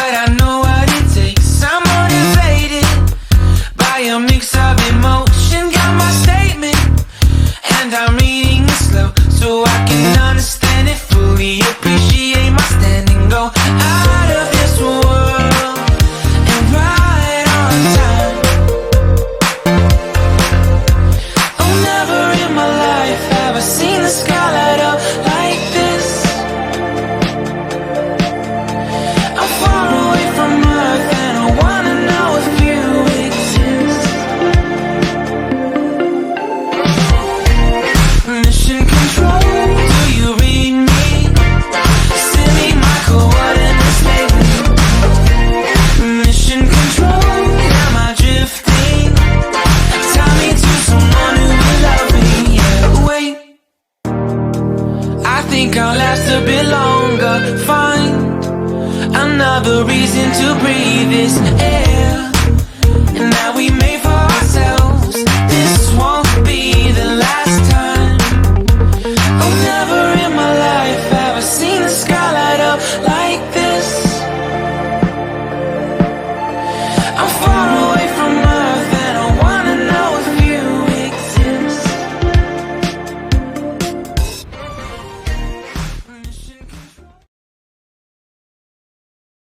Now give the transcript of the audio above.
but I know what it takes. I'm motivated by a mix of emotion. Got my statement, and I'm reading it slow so I can understand it fully. Appreciate my stand and go out of this world and right on time. Oh, never in my life have I seen the sky light up like this. I'm far away from Earth and I wanna know if you exist. Mission control, do you read me? Send me my coordinates lately. Mission control, am I drifting? Tie me to someone who will love me. Yeah, wait, I think I'll last a bit longer. Find another reason to breathe this air.